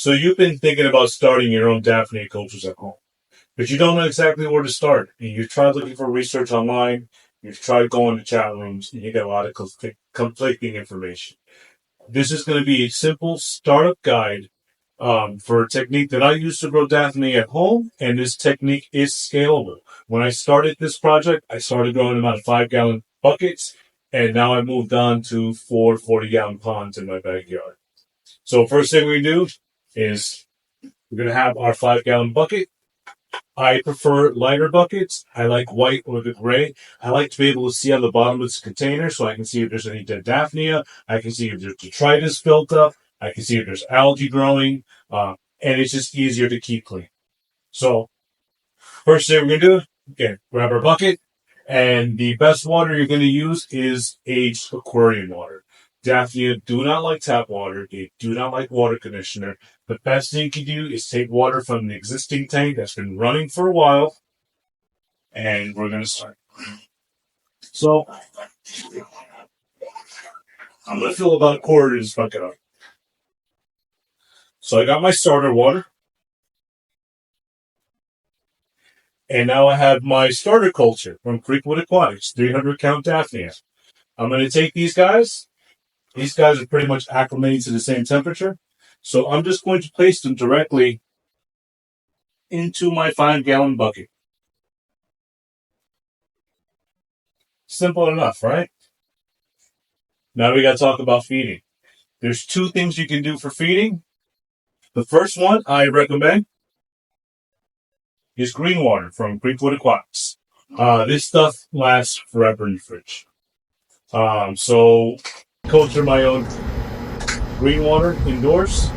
So you've been thinking about starting your own daphnia cultures at home, but you don't know exactly where to start. And you've tried looking for research online, you've tried going to chat rooms, and you get a lot of conflicting information. This is going to be a simple startup guide for a technique that I use to grow daphnia at home, and this technique is scalable. When I started this project, I started growing them out of 5-gallon buckets, and now I moved on to 4 40-gallon ponds in my backyard. So first thing we do is we're going to have our 5-gallon bucket. I prefer lighter buckets. I like white or the gray. I like to be able to see on the bottom of this container so I can see if there's any dead daphnia. I can see if there's detritus built up. I can see if there's algae growing. And it's just easier to keep clean. So first thing we're going to do, again, grab our bucket. And the best water you're going to use is aged aquarium water. Daphnia do not like tap water. They do not like water conditioner. The best thing you can do is take water from the existing tank that's been running for a while, and we're going to start. So, I'm going to fill about a quarter of this bucket up. So I got my starter water, and now I have my starter culture from Creekwood.aquatics, 300 count Daphnia. I'm going to take these guys. These guys are pretty much acclimated to the same temperature. So I'm just going to place them directly into my 5-gallon bucket. Simple enough, right? Now we got to talk about feeding. There's 2 things you can do for feeding. The first one I recommend is green water from Creekwood.aquatics. This stuff lasts forever in the fridge. So culture my own green water indoors.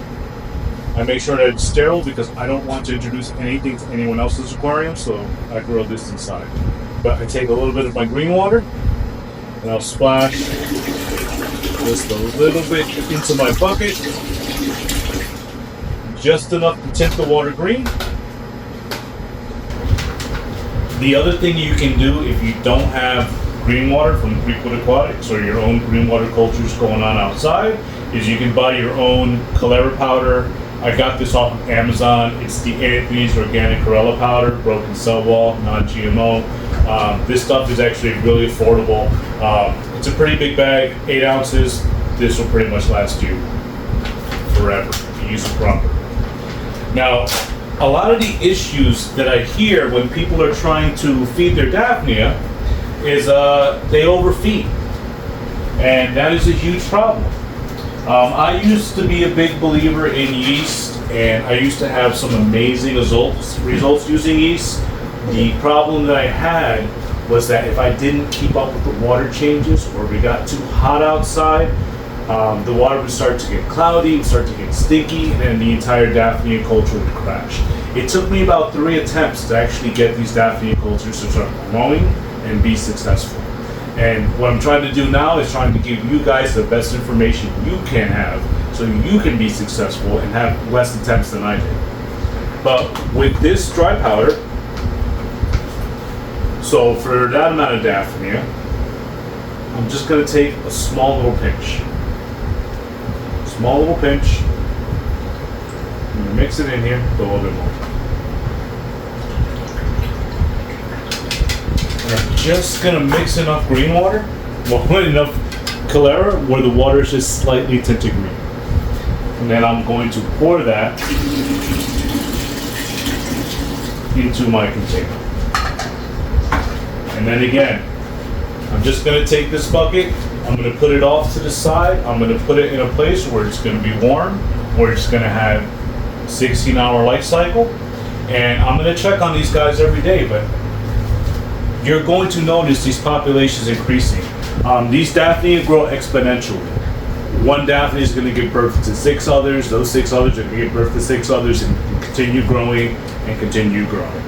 I make sure that it's sterile because I don't want to introduce anything to anyone else's aquarium, so I grow this inside. But I take a little bit of my green water and I'll splash just a little bit into my bucket, just enough to tint the water green. The other thing you can do if you don't have green water from Creekwood.aquatics or your own green water cultures going on outside is you can buy your own cholera powder. I got this off of Amazon. It's the Anthony's Organic Chlorella Powder, broken cell wall, non-GMO. This stuff is actually really affordable. It's a pretty big bag, 8 ounces. This will pretty much last you forever if you use it properly. Now, a lot of the issues that I hear when people are trying to feed their daphnia is they overfeed, and that is a huge problem. I used to be a big believer in yeast, and I used to have some amazing results using yeast. The problem that I had was that if I didn't keep up with the water changes, or we got too hot outside, the water would start to get cloudy, would start to get stinky, and then the entire daphnia culture would crash. It took me about 3 attempts to actually get these daphnia cultures to start growing and be successful. And what I'm trying to do now is trying to give you guys the best information you can have so you can be successful and have less attempts than I did. But with this dry powder, so for that amount of daphnia, I'm just going to take a small little pinch. Small little pinch. I'm going to mix it in here, put a little bit more. I'm just going to mix enough green water, well, enough cholera where the water is just slightly tinted green. And then I'm going to pour that into my container. And then again, I'm just going to take this bucket, I'm going to put it off to the side, I'm going to put it in a place where it's going to be warm, where it's going to have 16-hour life cycle, and I'm going to check on these guys every day, but you're going to notice these populations increasing. These daphnia grow exponentially. One daphnia is going to give birth to 6 others, those 6 others are going to give birth to 6 others and continue growing and continue growing.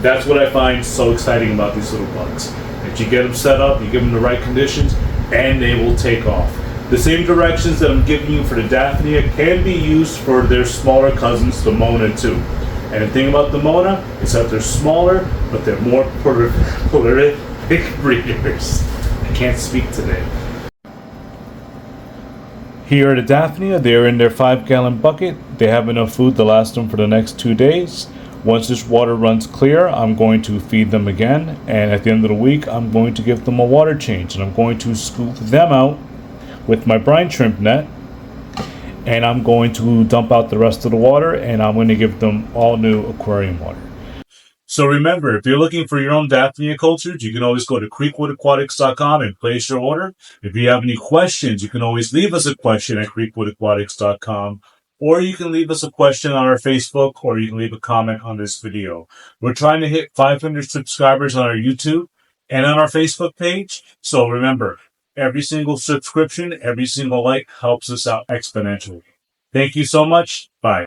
That's what I find so exciting about these little bugs. If you get them set up, you give them the right conditions, and they will take off. The same directions that I'm giving you for the daphnia can be used for their smaller cousins, the Mona, too. And the thing about the Mona is that they're smaller, but they're more prolific breeders. I can't speak today. Here at Daphnia, they're in their 5-gallon bucket. They have enough food to last them for the next 2 days. Once this water runs clear, I'm going to feed them again. And at the end of the week, I'm going to give them a water change. And I'm going to scoop them out with my brine shrimp net. And I'm going to dump out the rest of the water. And I'm going to give them all new aquarium water. So remember, if you're looking for your own Daphnia cultures, you can always go to Creekwood.aquatics.com and place your order. If you have any questions, you can always leave us a question at Creekwood.aquatics.com, or you can leave us a question on our Facebook, or you can leave a comment on this video. We're trying to hit 500 subscribers on our YouTube and on our Facebook page. So remember, every single subscription, every single like helps us out exponentially. Thank you so much. Bye.